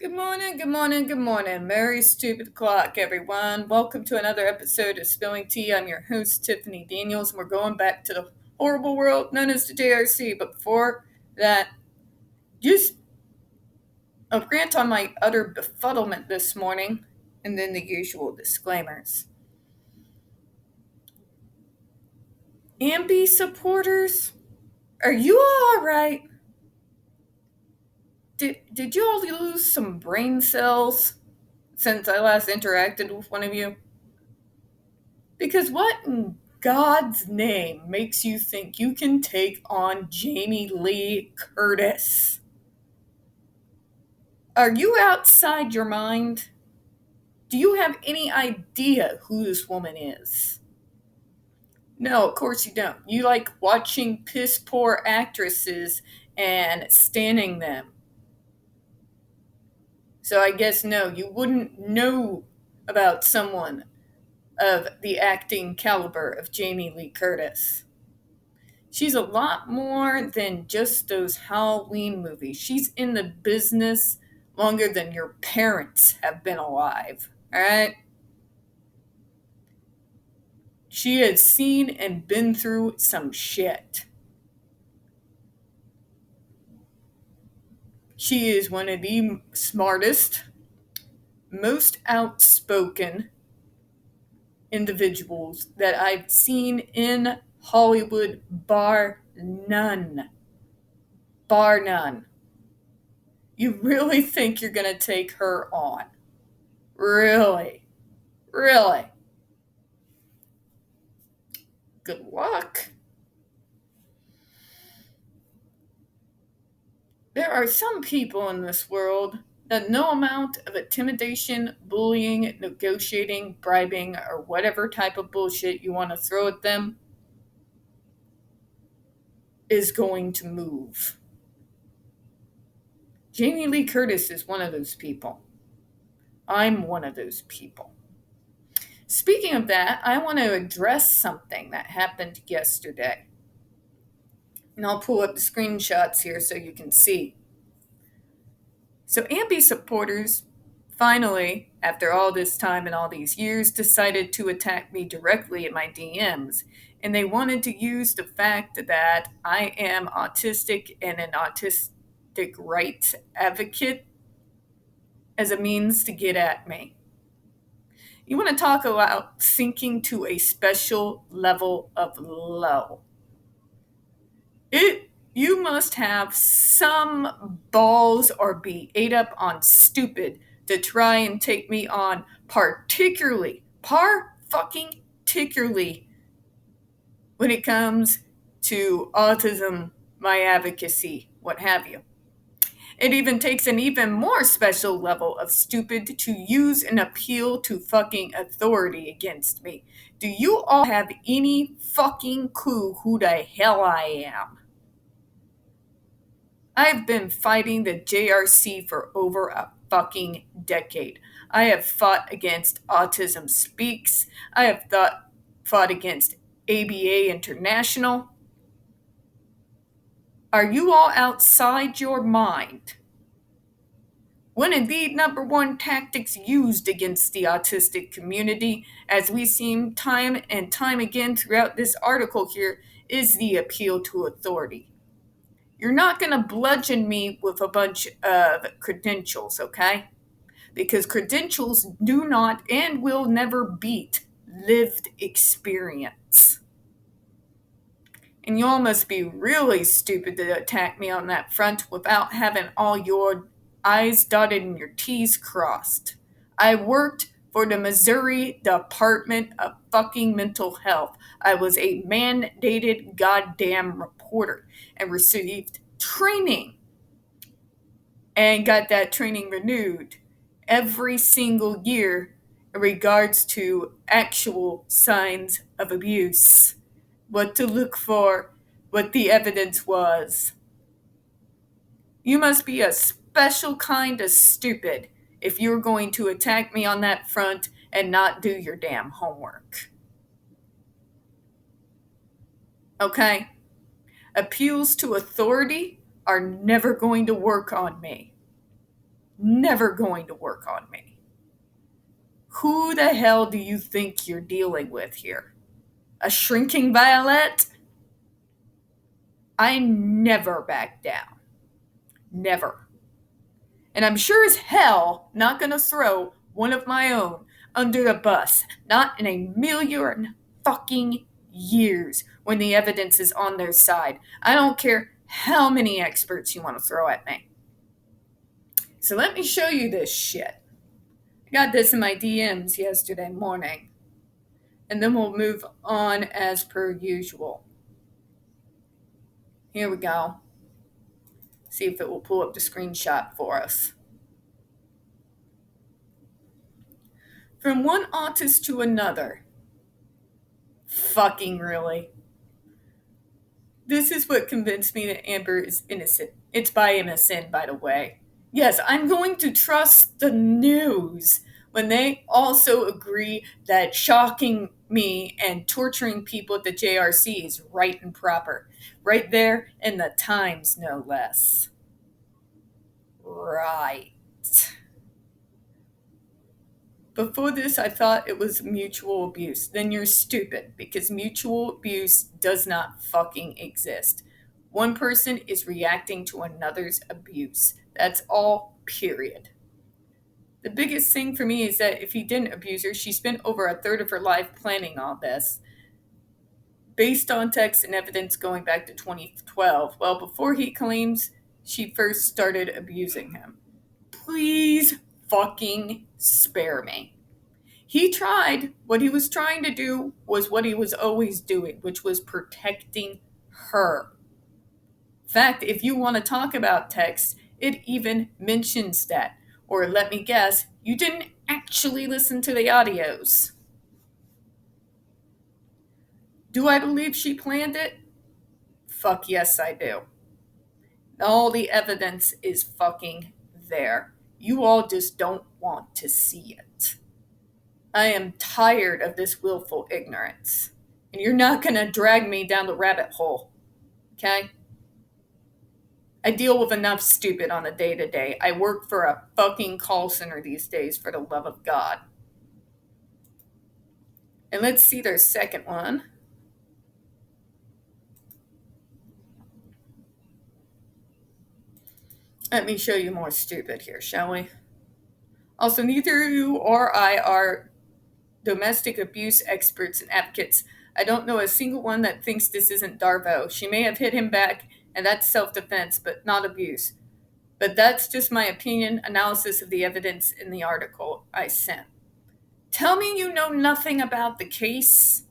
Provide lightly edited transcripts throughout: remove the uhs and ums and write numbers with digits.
Good morning, good morning, good morning. Merry stupid clock, everyone. Welcome to another episode of Spilling Tea. I'm your host, Tiffany Daniels, and we're going back to the horrible world known as the JRC. But before that, just a rant on my utter befuddlement this morning, and then the usual disclaimers. Ambi supporters, are you all alright? Did you all lose some brain cells since I last interacted with one of you? Because what in God's name makes you think you can take on Jamie Lee Curtis? Are you outside your mind? Do you have any idea who this woman is? No, of course you don't. You like watching piss poor actresses and standing them. So I guess no, you wouldn't know about someone of the acting caliber of Jamie Lee Curtis. She's a lot more than just those Halloween movies. She's in the business longer than your parents have been alive. All right? She has seen and been through some shit. She is one of the smartest, most outspoken individuals that I've seen in Hollywood, bar none. Bar none. You really think you're going to take her on? Really? Really? Good luck. There are some people in this world that no amount of intimidation, bullying, negotiating, bribing, or whatever type of bullshit you want to throw at them is going to move. Jamie Lee Curtis is one of those people. I'm one of those people. Speaking of that, I want to address something that happened yesterday. And I'll pull up the screenshots here so you can see. So Ambi supporters finally, after all this time and all these years, decided to attack me directly in my DMs. And they wanted to use the fact that I am autistic and an autistic rights advocate as a means to get at me. You want to talk about sinking to a special level of low. You must have some balls or be ate up on stupid to try and take me on, particularly when it comes to autism, my advocacy, what have you. It even takes an even more special level of stupid to use an appeal to fucking authority against me. Do you all have any fucking clue who the hell I am? I've been fighting the JRC for over a fucking decade. I have fought against Autism Speaks. I have fought against ABA International. Are you all outside your mind? One of the number one tactics used against the autistic community, as we see time and time again throughout this article here, is the appeal to authority. You're not going to bludgeon me with a bunch of credentials, okay? Because credentials do not and will never beat lived experience. And y'all must be really stupid to attack me on that front without having all your I's dotted and your T's crossed. I worked for the Missouri Department of fucking Mental Health. I was a mandated goddamn reporter and received training and got that training renewed every single year in regards to actual signs of abuse, what to look for, what the evidence was. You must be a special kind of stupid if you're going to attack me on that front and not do your damn homework. Okay? Appeals to authority are never going to work on me. Never going to work on me. Who the hell do you think you're dealing with here? A shrinking violet? I never back down. Never. And I'm sure as hell not gonna throw one of my own under the bus. Not in a million fucking years when the evidence is on their side. I don't care how many experts you want to throw at me. So let me show you this shit. I got this in my DMs yesterday morning. And then we'll move on as per usual. Here we go. See if it will pull up the screenshot for us. From one autist to another. Fucking really. This is what convinced me that Amber is innocent. It's by MSN, by the way. Yes, I'm going to trust the news when they also agree that shocking me and torturing people at the JRC is right and proper. Right there in the Times, no less. Right. Before this, I thought it was mutual abuse. Then you're stupid, because mutual abuse does not fucking exist. One person is reacting to another's abuse. That's all, period. The biggest thing for me is that if he didn't abuse her, she spent over a third of her life planning all this. Based on text and evidence going back to 2012, well, before he claims she first started abusing him. Please fucking spare me. He tried. What he was trying to do was what he was always doing, which was protecting her. In fact, if you want to talk about text, it even mentions that. Or let me guess, you didn't actually listen to the audios. Do I believe she planned it? Fuck yes, I do. All the evidence is fucking there. You all just don't want to see it. I am tired of this willful ignorance. And you're not going to drag me down the rabbit hole. Okay? I deal with enough stupid on a day-to-day. I work for a fucking call center these days, for the love of God. And let's see their second one. Let me show you more stupid here, shall we? Also, neither you or I are domestic abuse experts and advocates. I don't know a single one that thinks this isn't Darvo. She may have hit him back, and that's self-defense, but not abuse. But that's just my opinion, analysis of the evidence in the article I sent. Tell me you know nothing about the case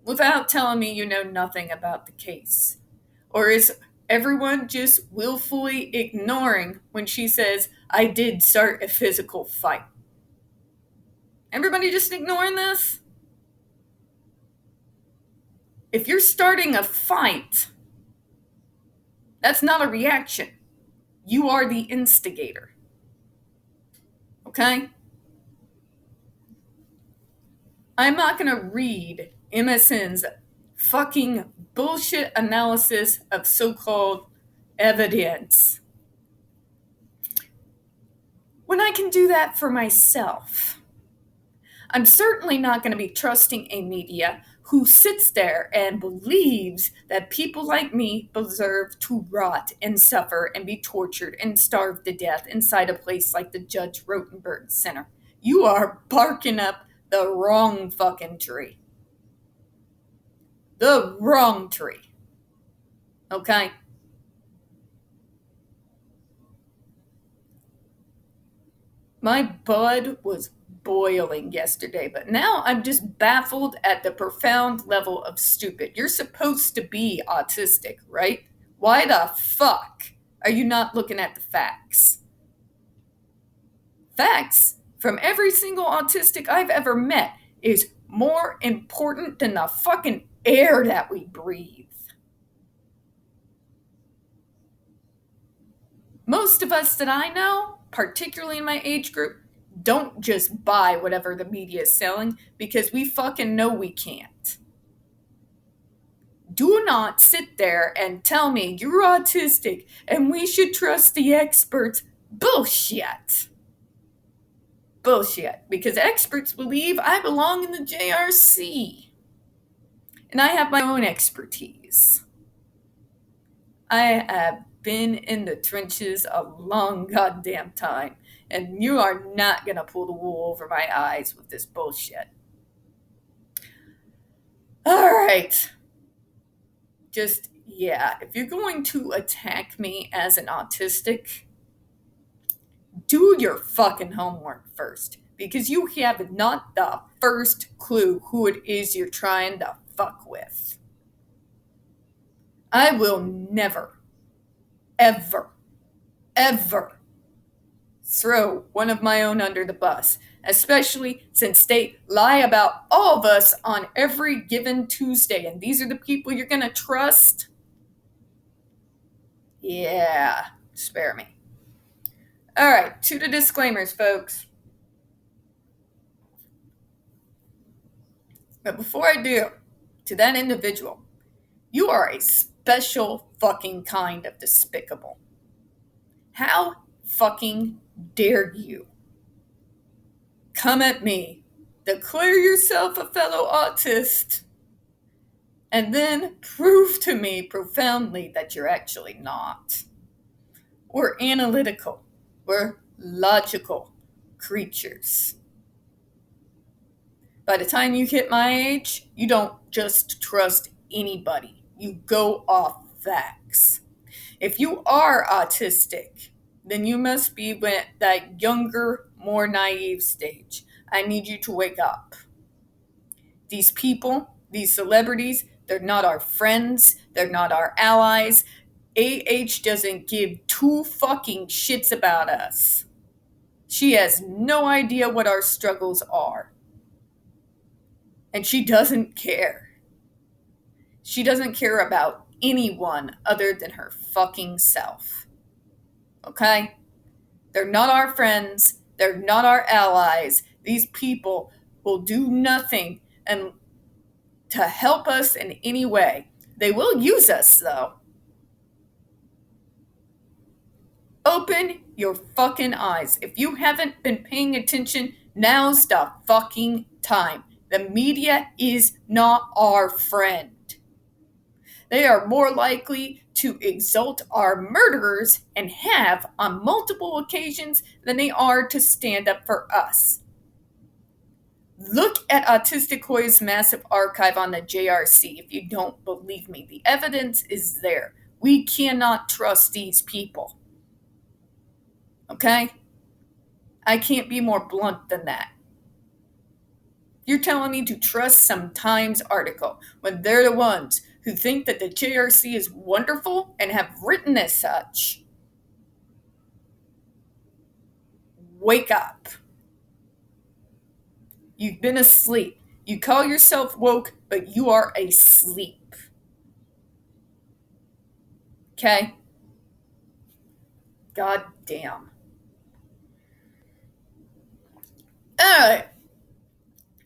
without telling me you know nothing about the case. Or is everyone just willfully ignoring when she says, I did start a physical fight? Everybody just ignoring this? If you're starting a fight, that's not a reaction. You are the instigator. Okay? I'm not going to read MSN's fucking bullshit analysis of so-called evidence when I can do that for myself. I'm certainly not going to be trusting a media who sits there and believes that people like me deserve to rot and suffer and be tortured and starve to death inside a place like the Judge Rotenberg Center. You are barking up the wrong fucking tree. The wrong tree. Okay? My blood was boiling yesterday, but now I'm just baffled at the profound level of stupid. You're supposed to be autistic, right? Why the fuck are you not looking at the facts? Facts from every single autistic I've ever met is more important than the fucking air that we breathe. Most of us that I know, particularly in my age group, don't just buy whatever the media is selling because we fucking know we can't. Do not sit there and tell me you're autistic and we should trust the experts. Bullshit. bullshit, because experts believe I belong in the JRC. And I have my own expertise. I have been in the trenches a long goddamn time, and you are not gonna pull the wool over my eyes with this bullshit. Alright. Just, yeah, if you're going to attack me as an autistic, do your fucking homework first, because you have not the first clue who it is you're trying to fuck with. I will never, ever, ever throw one of my own under the bus, especially since they lie about all of us on every given Tuesday, and these are the people you're gonna trust? Yeah, spare me. All right, to the disclaimers, folks. But before I do, to that individual, you are a special fucking kind of despicable. How fucking dare you come at me, declare yourself a fellow autist, and then prove to me profoundly that you're actually not. We're analytical. We're logical creatures. By the time you hit my age, you don't just trust anybody. You go off facts. If you are autistic, then you must be with that younger, more naive stage. I need you to wake up. These people, these celebrities, they're not our friends. They're not our allies. AH doesn't give two fucking shits about us. She has no idea what our struggles are. And she doesn't care. She doesn't care about anyone other than her fucking self. Okay? They're not our friends. They're not our allies. These people will do nothing and to help us in any way. They will use us, though. Open your fucking eyes. If you haven't been paying attention, now's the fucking time. The media is not our friend. They are more likely to exalt our murderers, and have on multiple occasions, than they are to stand up for us. Look at Autistic Hoya's massive archive on the JRC if you don't believe me. The evidence is there. We cannot trust these people. Okay? I can't be more blunt than that. You're telling me to trust some Times article when they're the ones who think that the JRC is wonderful and have written as such. Wake up. You've been asleep. You call yourself woke, but you are asleep. Okay? God damn. Alright.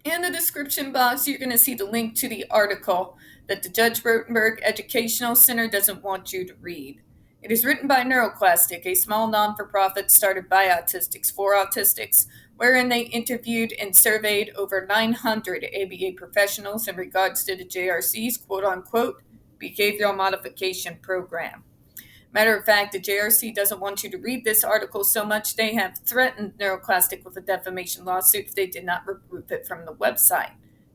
In the description box, you're going to see the link to the article that the Judge Rotenberg Educational Center doesn't want you to read. It is written by NeuroClastic, a small non-for-profit started by autistics for autistics, wherein they interviewed and surveyed over 900 ABA professionals in regards to the JRC's quote-unquote behavioral modification program. Matter of fact, the JRC doesn't want you to read this article so much they have threatened NeuroClastic with a defamation lawsuit if they did not remove it from the website.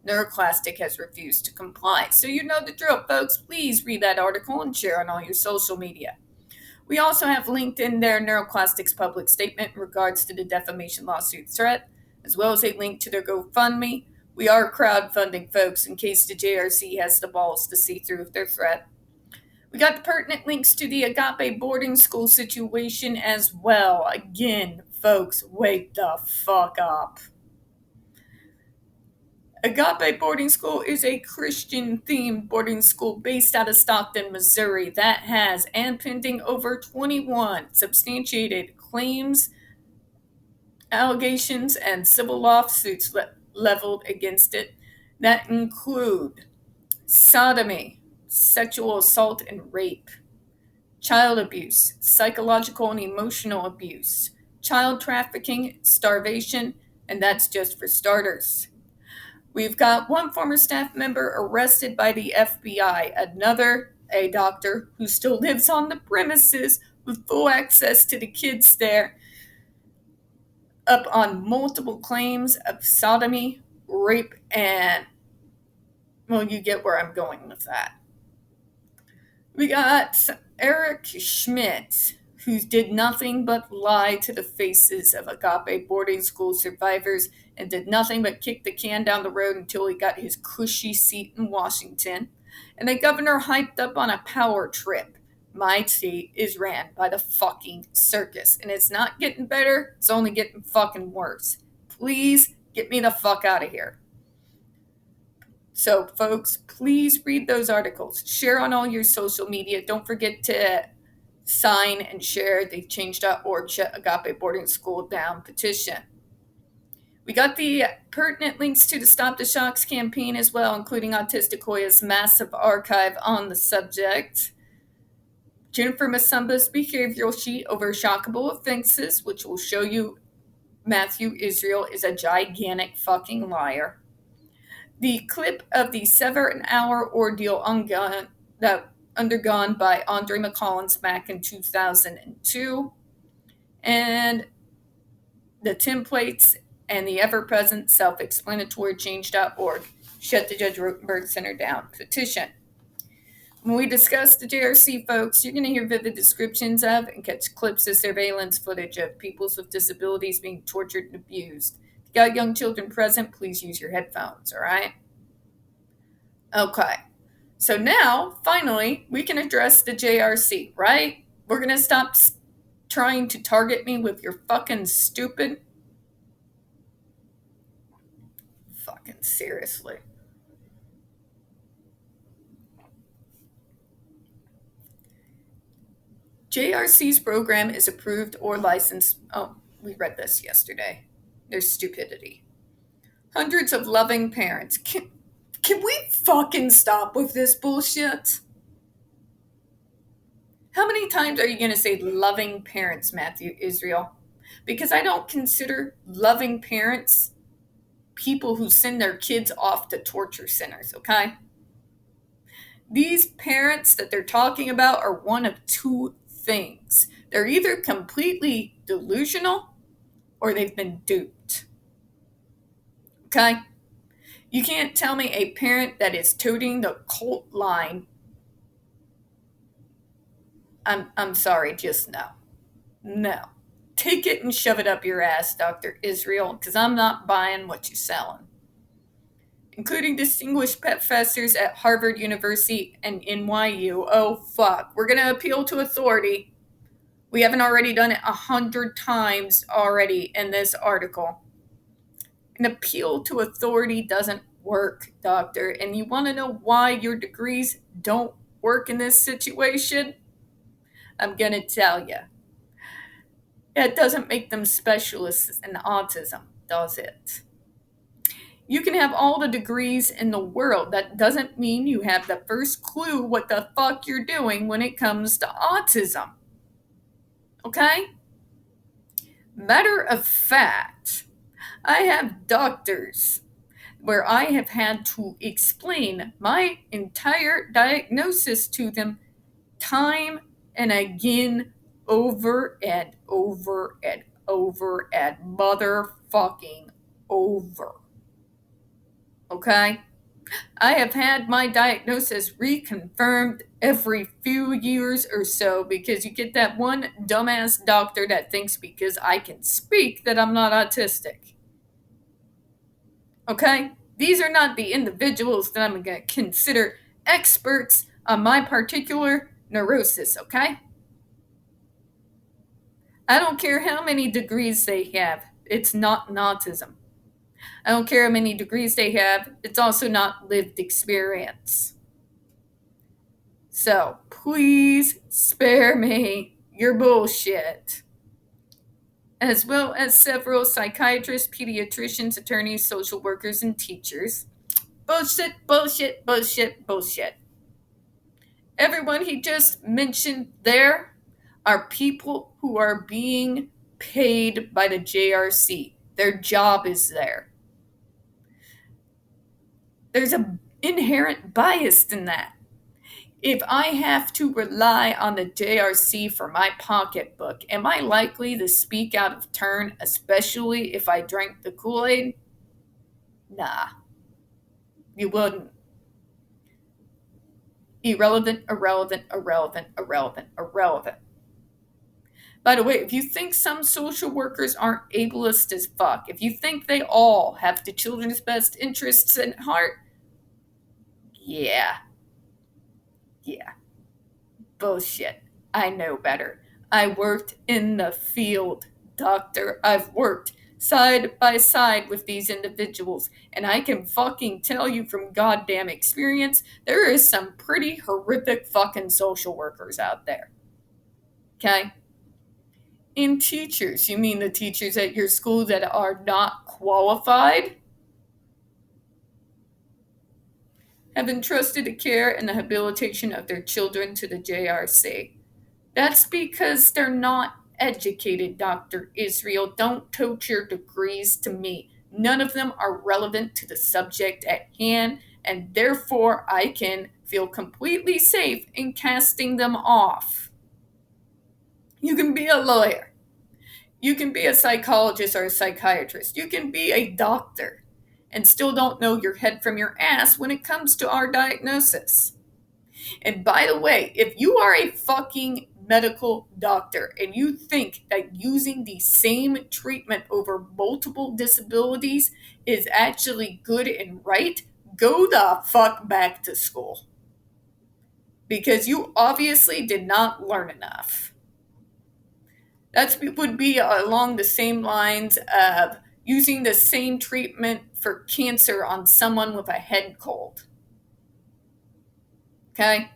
NeuroClastic has refused to comply. So you know the drill, folks. Please read that article and share on all your social media. We also have linked in there NeuroClastic's public statement in regards to the defamation lawsuit threat, as well as a link to their GoFundMe. We are crowdfunding, folks, in case the JRC has the balls to see through their threat. We got the pertinent links to the Agape boarding school situation as well. Again, folks, wake the fuck up. Agape boarding school is a Christian-themed boarding school based out of Stockton, Missouri that has, and pending, over 21 substantiated claims, allegations, and civil lawsuits leveled against it that include sodomy, sexual assault and rape, child abuse, psychological and emotional abuse, child trafficking, starvation, And that's just for starters. We've got one former staff member arrested by the FBI, another, a doctor who still lives on the premises with full access to the kids there, up on multiple claims of sodomy, rape, and, well, you get where I'm going with that. We got Eric Schmidt, who did nothing but lie to the faces of agape boarding school survivors and did nothing but kick the can down the road until he got his cushy seat in Washington. And the governor hyped up on a power trip. My state is ran by the fucking circus. And it's not getting better, it's only getting fucking worse. Please get me the fuck out of here. So, folks, please read those articles. Share on all your social media. Don't forget to sign and share the change.org Shut Agape Boarding School Down petition. We got the pertinent links to the Stop the Shocks campaign as well, including Autistic Hoya's massive archive on the subject. Jennifer Masumba's behavioral sheet over shockable offenses, which will show you Matthew Israel is a gigantic fucking liar. The clip of the 7-hour ordeal undergone by Andre McCollins back in 2002, and the templates and the ever-present self-explanatory change.org Shut the Judge Rotenberg Center Down petition. When we discuss the JRC, folks, you're going to hear vivid descriptions of and catch clips of surveillance footage of people with disabilities being tortured and abused. If you got young children present, please use your headphones, all right? Okay. So now, finally, we can address the JRC, right? We're going to stop trying to target me with your fucking stupid... Fucking seriously. JRC's program is approved or licensed. Oh, we read this yesterday. There's stupidity. Hundreds of loving parents. Can we fucking stop with this bullshit? How many times are you going to say loving parents, Matthew Israel? Because I don't consider loving parents people who send their kids off to torture centers, okay? These parents that they're talking about are one of two things. They're either completely delusional or they've been duped. Okay? You can't tell me a parent that is toting the cult line. I'm sorry, just no. No. Take it and shove it up your ass, Dr. Israel, because I'm not buying what you're selling. Including distinguished professors at Harvard University and NYU. Oh, fuck. We're going to appeal to authority. We haven't already done it 100 times already in this article. An appeal to authority doesn't work, doctor. And you want to know why your degrees don't work in this situation? I'm going to tell you. It doesn't make them specialists in autism, does it? You can have all the degrees in the world. That doesn't mean you have the first clue what the fuck you're doing when it comes to autism. Okay? Matter of fact, I have doctors where I have had to explain my entire diagnosis to them time and again, over and over and over and motherfucking over. Okay? I have had my diagnosis reconfirmed every few years or so because you get that one dumbass doctor that thinks because I can speak that I'm not autistic. Okay? These are not the individuals that I'm going to consider experts on my particular neurosis, okay? I don't care how many degrees they have. It's not an autism. I don't care how many degrees they have. It's also not lived experience. So, please spare me your bullshit. As well as several psychiatrists, pediatricians, attorneys, social workers, and teachers. Bullshit, bullshit, bullshit, bullshit. Everyone he just mentioned there are people who are being paid by the JRC. Their job is there. There's an inherent bias in that. If I have to rely on the JRC for my pocketbook, am I likely to speak out of turn, especially if I drank the Kool-Aid? Nah, you wouldn't. Irrelevant, irrelevant, irrelevant, irrelevant, irrelevant. By the way, if you think some social workers aren't ableist as fuck, if you think they all have the children's best interests at heart, yeah, bullshit. I know better. I worked in the field, doctor. I've worked side by side with these individuals, and I can fucking tell you from goddamn experience, there is some pretty horrific fucking social workers out there. Okay? In teachers, you mean the teachers at your school that are not qualified? Have entrusted the care and the habilitation of their children to the JRC. That's because they're not educated, Dr. Israel. Don't tote your degrees to me. None of them are relevant to the subject at hand, and therefore I can feel completely safe in casting them off. You can be a lawyer. You can be a psychologist or a psychiatrist. You can be a doctor and still don't know your head from your ass when it comes to our diagnosis. And by the way, if you are a fucking medical doctor and you think that using the same treatment over multiple disabilities is actually good and right, go the fuck back to school. Because you obviously did not learn enough. That would be along the same lines of using the same treatment for cancer on someone with a head cold. Okay?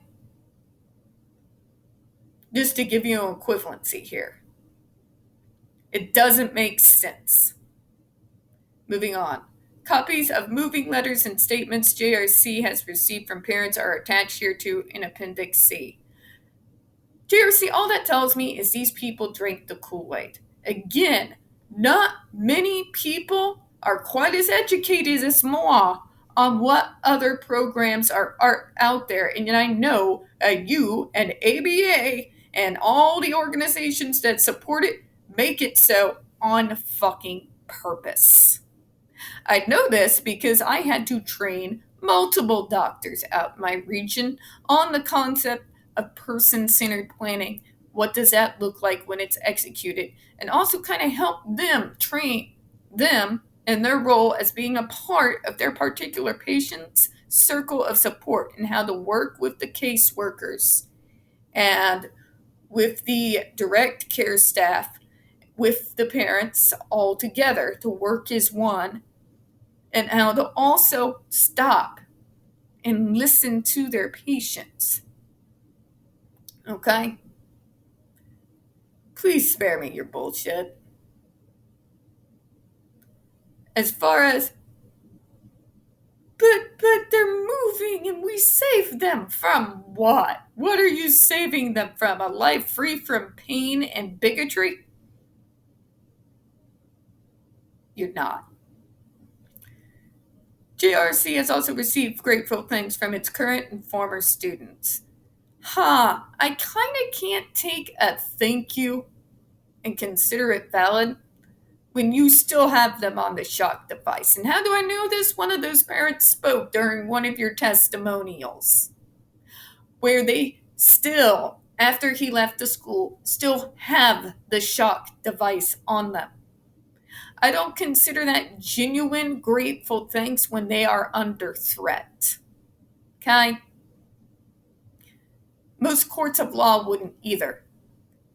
Just to give you an equivalency here. It doesn't make sense. Moving on. Copies of moving letters and statements JRC has received from parents are attached here to in Appendix C. JRC, all that tells me is these people drank the Kool-Aid. Again, not many people are quite as educated as moi on what other programs are out there. And I know you and ABA and all the organizations that support it make it so on fucking purpose. I know this because I had to train multiple doctors out in my region on the concept of person-centered planning. What does that look like when it's executed? And also kind of help them train them in their role as being a part of their particular patient's circle of support and how to work with the caseworkers and with the direct care staff, with the parents all together to work as one, and how to also stop and listen to their patients. Okay? Please spare me your bullshit. As far as, but they're moving and we saved them from what? What are you saving them from? A life free from pain and bigotry? You're not. JRC has also received grateful thanks from its current and former students. I kind of can't take a thank you and consider it valid when you still have them on the shock device. And how do I know this? One of those parents spoke during one of your testimonials where they still, after he left the school, still have the shock device on them. I don't consider that genuine grateful thanks when they are under threat. Okay? Most courts of law wouldn't either.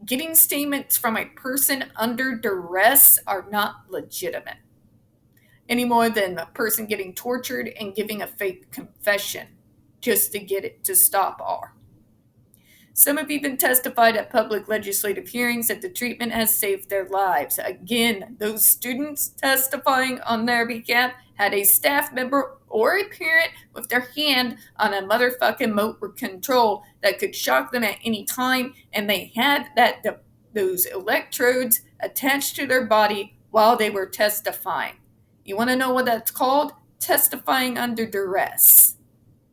Getting statements from a person under duress are not legitimate, any more than a person getting tortured and giving a fake confession just to get it to stop are. Some have even testified at public legislative hearings that the treatment has saved their lives. Again, those students testifying on their behalf had a staff member or a parent with their hand on a motherfucking remote control that could shock them at any time, and they had those electrodes attached to their body while they were testifying. You want to know what that's called? Testifying under duress.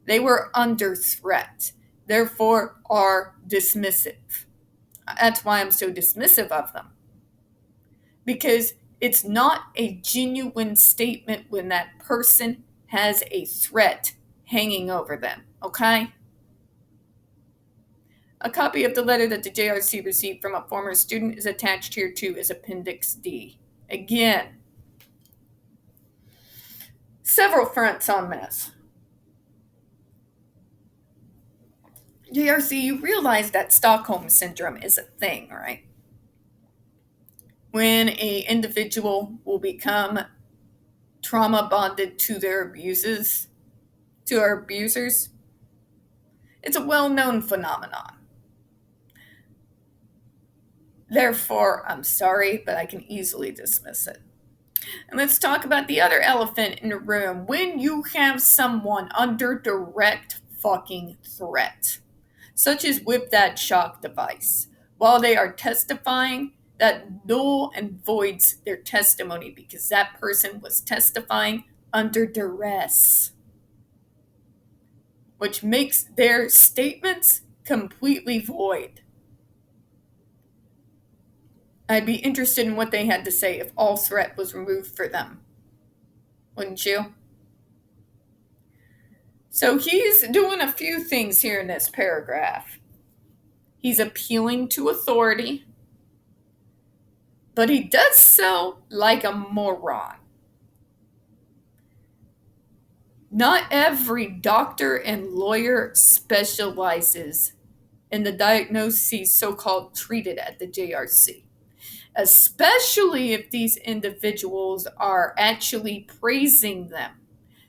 They were under threat, therefore are dismissive. That's why I'm so dismissive of them. Because it's not a genuine statement when that person has a threat hanging over them, okay? A copy of the letter that the JRC received from a former student is attached here too as Appendix D. Again, several fronts on this. JRC, you realize that Stockholm Syndrome is a thing, right? When an individual will become trauma bonded to their abusers, it's a well-known phenomenon. Therefore, I'm sorry, but I can easily dismiss it. And let's talk about the other elephant in the room. When you have someone under direct fucking threat, such as with that shock device, while they are testifying, that null and voids their testimony because that person was testifying under duress, which makes their statements completely void. I'd be interested in what they had to say if all threat was removed for them. Wouldn't you? So he's doing a few things here in this paragraph. He's appealing to authority, but he does so like a moron. Not every doctor and lawyer specializes in the diagnoses so-called treated at the JRC, especially if these individuals are actually praising them.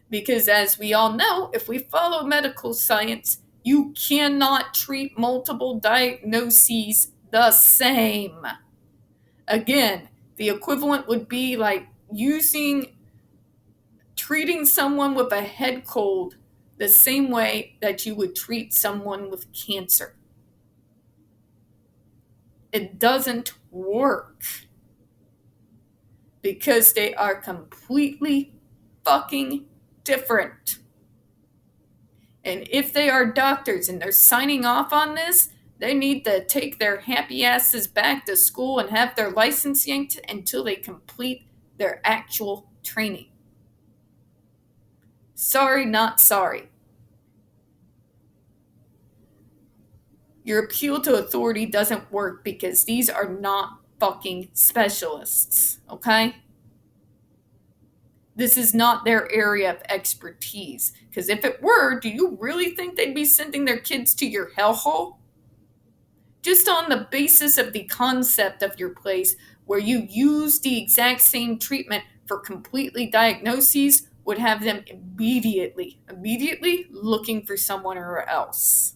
Because as we all know, if we follow medical science, you cannot treat multiple diagnoses the same. Again, the equivalent would be like treating someone with a head cold the same way that you would treat someone with cancer. It doesn't work because they are completely fucking different. And if they are doctors and they're signing off on this, they need to take their happy asses back to school and have their license yanked until they complete their actual training. Sorry, not sorry. Your appeal to authority doesn't work because these are not fucking specialists, okay? This is not their area of expertise. Because if it were, do you really think they'd be sending their kids to your hellhole? Just on the basis of the concept of your place, where you use the exact same treatment for completely diagnoses, would have them immediately looking for someone else.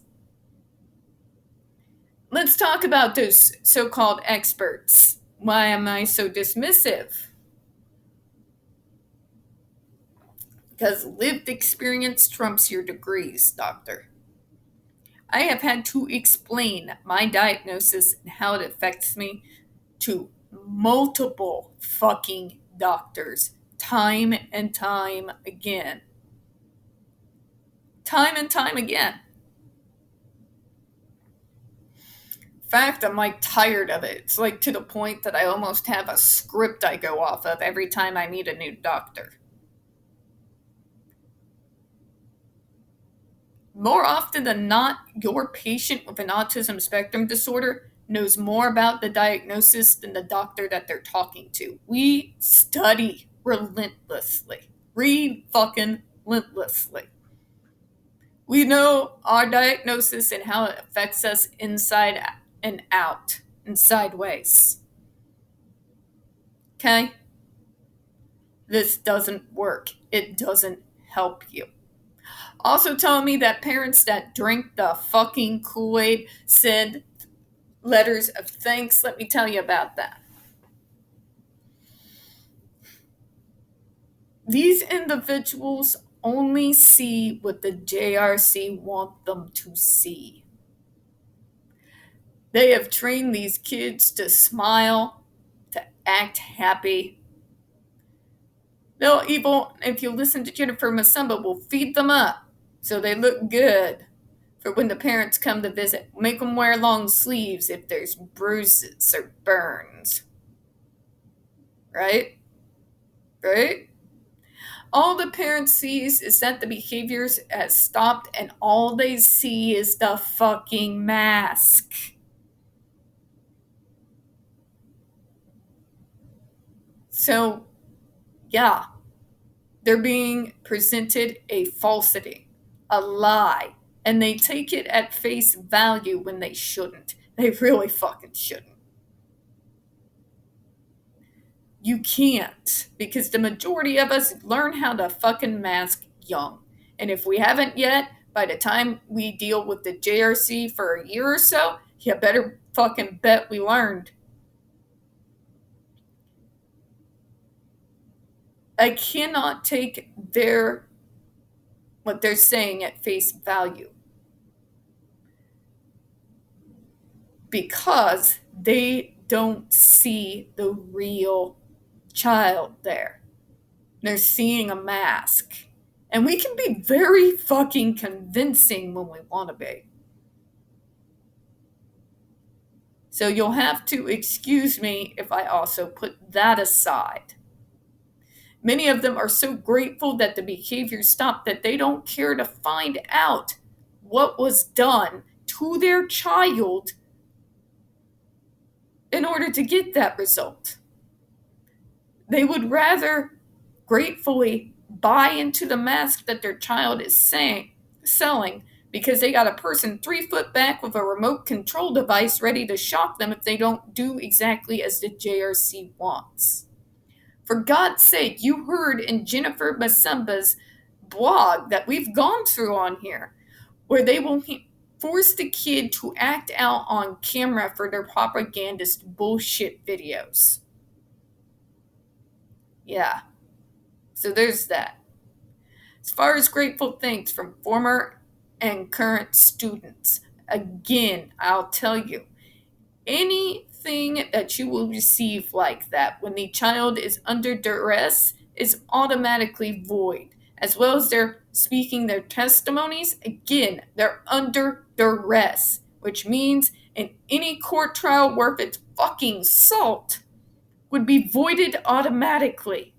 Let's talk about those so-called experts. Why am I so dismissive? Because lived experience trumps your degrees, doctor. I have had to explain my diagnosis and how it affects me to multiple fucking doctors, time and time again. Time and time again. In fact, I'm like tired of it. It's like to the point that I almost have a script I go off of every time I meet a new doctor. More often than not, your patient with an autism spectrum disorder knows more about the diagnosis than the doctor that they're talking to. We study relentlessly. Read fucking relentlessly. We know our diagnosis and how it affects us inside and out and sideways. Okay? This doesn't work. It doesn't help you. Also telling me that parents that drink the fucking Kool-Aid send letters of thanks. Let me tell you about that. These individuals only see what the JRC want them to see. They have trained these kids to smile, to act happy, They'll even, if you listen to Jennifer Masumba, will feed them up so they look good for when the parents come to visit. Make them wear long sleeves if there's bruises or burns. Right? Right? All the parent sees is that the behaviors has stopped, and all they see is the fucking mask. So, yeah, they're being presented a falsity, a lie, and they take it at face value when they shouldn't. They really fucking shouldn't. You can't, because the majority of us learn how to fucking mask young. And if we haven't yet, by the time we deal with the JRC for a year or so, you better fucking bet we learned. I cannot take what they're saying at face value, because they don't see the real child there. They're seeing a mask. And we can be very fucking convincing when we want to be. So you'll have to excuse me if I also put that aside. Many of them are so grateful that the behavior stopped that they don't care to find out what was done to their child in order to get that result. They would rather gratefully buy into the mask that their child is selling, because they got a person 3 foot back with a remote control device ready to shock them if they don't do exactly as the JRC wants. For God's sake, you heard in Jennifer Masumba's blog that we've gone through on here, where they will force the kid to act out on camera for their propagandist bullshit videos. Yeah. So there's that. As far as grateful thanks from former and current students, again, I'll tell you, anything that you will receive like that when the child is under duress is automatically void, as well as they're speaking their testimonies. Again, they're under duress, which means in any court trial worth its fucking salt would be voided automatically.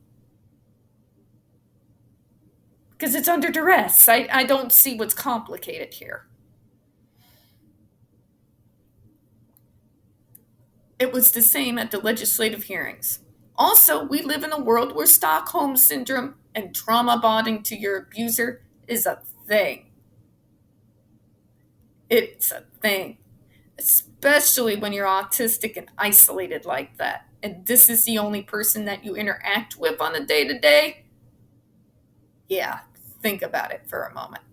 Because it's under duress. I don't see what's complicated here. It was the same at the legislative hearings. Also, we live in a world where Stockholm Syndrome and trauma bonding to your abuser is a thing. It's a thing. Especially when you're autistic and isolated like that. And this is the only person that you interact with on a day-to-day. Yeah, think about it for a moment.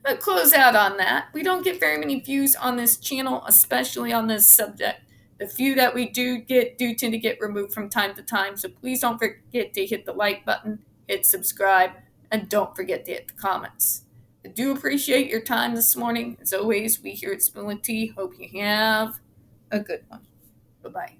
But close out on that. We don't get very many views on this channel, especially on this subject. The few that we do tend to get removed from time to time. So please don't forget to hit the like button, hit subscribe, and don't forget to hit the comments. I do appreciate your time this morning. As always, we here at Spoon with Tea hope you have a good one. Bye-bye.